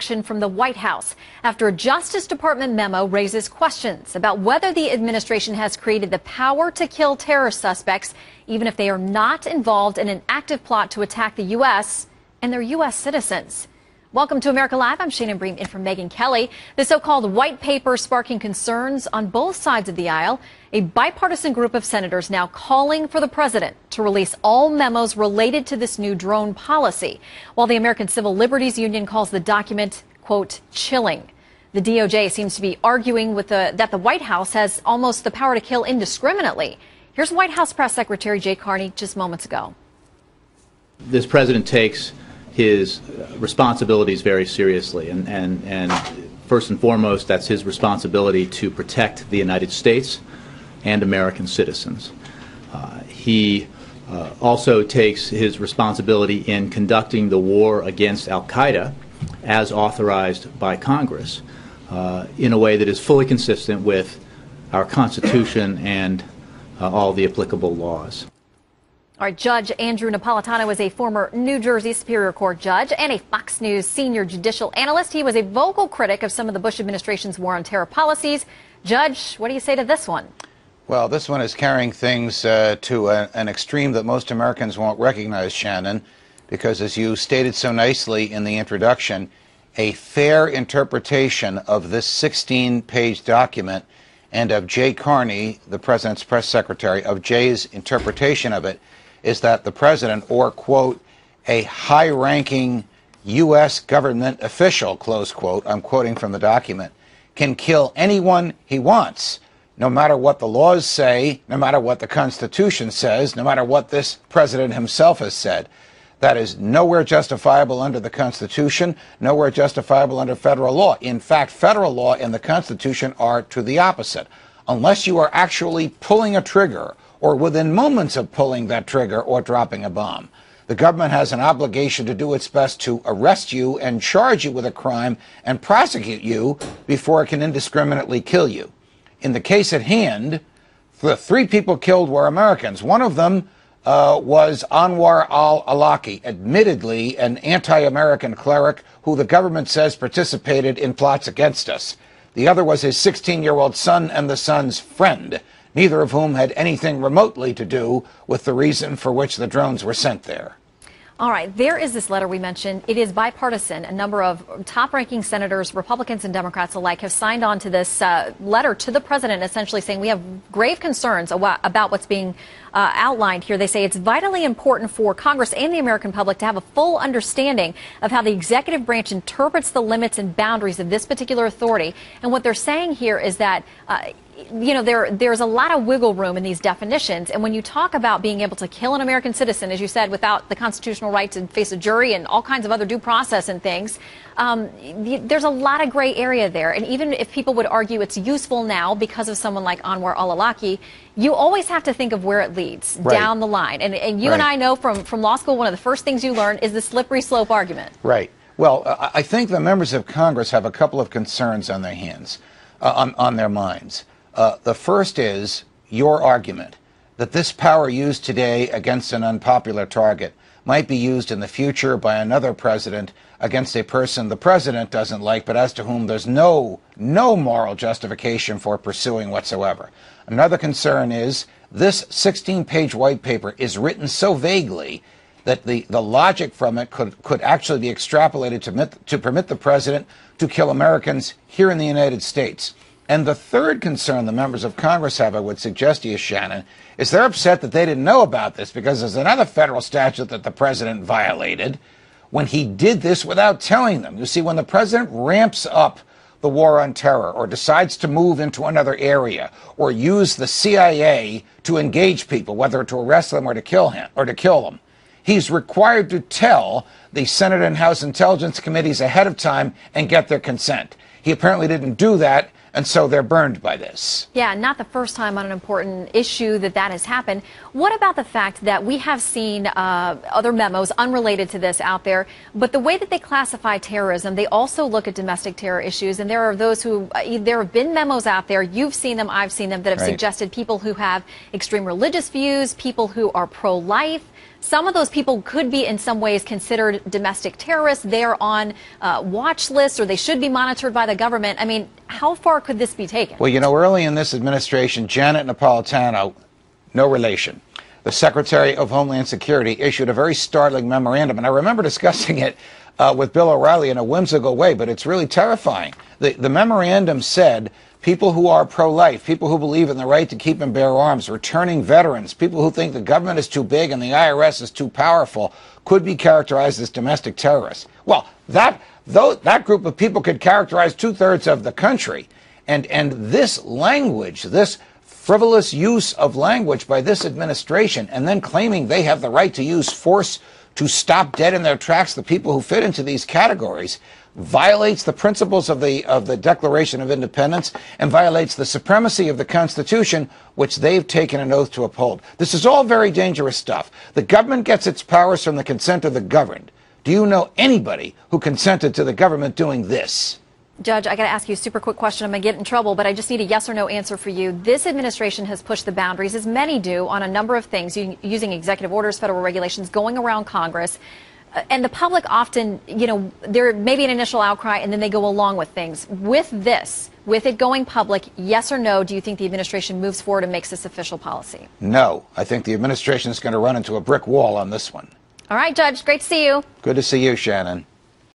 action from the White House after a Justice Department memo raises questions about whether the administration has created the power to kill terrorist suspects, even if they are not involved in an active plot to attack the U.S. and their U.S. citizens. Welcome to America Live. I'm Shannon Bream in for Megyn Kelly. The so-called white paper sparking concerns on both sides of the aisle. A bipartisan group of senators now calling for the president to release all memos related to this new drone policy, while the American Civil Liberties Union calls the document, quote, chilling. The DOJ seems to be arguing that the White House has almost the power to kill indiscriminately. Here's White House Press Secretary Jay Carney just moments ago. This president takes his responsibilities very seriously, and first and foremost, that's his responsibility to protect the United States and American citizens. He also takes his responsibility in conducting the war against al-Qaeda as authorized by Congress in a way that is fully consistent with our Constitution and all the applicable laws. All right, Judge Andrew Napolitano is a former New Jersey Superior Court judge and a Fox News senior judicial analyst. He was a vocal critic of some of the Bush administration's war on terror policies. Judge, what do you say to this one? Well, this one is carrying things to an extreme that most Americans won't recognize, Shannon, because as you stated so nicely in the introduction, a fair interpretation of this 16-page document and of Jay Carney, the president's press secretary, of Jay's interpretation of it is that the president, or, quote, a high-ranking U.S. government official, close quote, I'm quoting from the document, can kill anyone he wants, no matter what the laws say, no matter what the Constitution says, no matter what this president himself has said. That is nowhere justifiable under the Constitution, nowhere justifiable under federal law. In fact, federal law and the Constitution are to the opposite. Unless you are actually pulling a trigger or within moments of pulling that trigger or dropping a bomb, the government has an obligation to do its best to arrest you and charge you with a crime and prosecute you before it can indiscriminately kill you. In the case at hand, the 3 people killed were Americans. One of them was Anwar al-Awlaki, admittedly an anti-American cleric who the government says participated in plots against us. The other was his 16-year-old son and the son's friend, neither of whom had anything remotely to do with the reason for which the drones were sent there. All right, there is this letter we mentioned. It is bipartisan. A number of top-ranking senators, Republicans and Democrats alike, have signed on to this letter to the president, essentially saying we have grave concerns about what's being outlined here. They say it's vitally important for Congress and the American public to have a full understanding of how the executive branch interprets the limits and boundaries of this particular authority. And what they're saying here is that there's a lot of wiggle room in these definitions. And when you talk about being able to kill an American citizen, as you said, without the constitutional right to face a jury and all kinds of other due process and things, there's a lot of gray area there. And even if people would argue it's useful now because of someone like Anwar al-Awlaki, you always have to think of where it leads down the line. And you and I know from law school, one of the first things you learn is the slippery slope argument. Right. Well, I think the members of Congress have a couple of concerns on their hands, on their minds. The first is your argument that this power used today against an unpopular target might be used in the future by another president against a person the president doesn't like, but as to whom there's no moral justification for pursuing whatsoever. Another concern is this 16-page white paper is written so vaguely that the logic from it could actually be extrapolated to permit the president to kill Americans here in the United States. And the third concern the members of Congress have, I would suggest to you, Shannon, is they're upset that they didn't know about this because there's another federal statute that the president violated when he did this without telling them. You see, when the president ramps up the war on terror or decides to move into another area or use the CIA to engage people, whether to arrest them or to kill them, he's required to tell the Senate and House Intelligence Committees ahead of time and get their consent. He apparently didn't do that, and so they're burned by this. Yeah, not the first time on an important issue that has happened. What about the fact that we have seen other memos unrelated to this out there, but the way that they classify terrorism, they also look at domestic terror issues, and there are those who, there have been memos out there, you've seen them, I've seen them, that have suggested people who have extreme religious views, people who are pro-life, Some of those people could be in some ways considered domestic terrorists. They're on watch lists, or they should be monitored by the government. I mean, how far could this be taken? Well, you know, early in this administration, Janet Napolitano, no relation, the Secretary of Homeland Security, issued a very startling memorandum. And I remember discussing it with Bill O'Reilly in a whimsical way, but it's really terrifying. The memorandum said people who are pro-life, people who believe in the right to keep and bear arms, returning veterans, people who think the government is too big and the IRS is too powerful, could be characterized as domestic terrorists. Well, that group of people could characterize 2/3 of the country. And this language, this frivolous use of language by this administration, and then claiming they have the right to use force to stop dead in their tracks the people who fit into these categories, violates the principles of the Declaration of Independence and violates the supremacy of the Constitution, which they've taken an oath to uphold. This is all very dangerous stuff. The government gets its powers from the consent of the governed. Do you know anybody who consented to the government doing this? Judge, I got to ask you a super quick question. I'm going to get in trouble, but I just need a yes or no answer for you. This administration has pushed the boundaries, as many do, on a number of things, using executive orders, federal regulations, going around Congress. And the public often, you know, there may be an initial outcry and then they go along with things. With this, with it going public, yes or no, do you think the administration moves forward and makes this official policy? No. I think the administration is going to run into a brick wall on this one. All right, Judge. Great to see you. Good to see you, Shannon.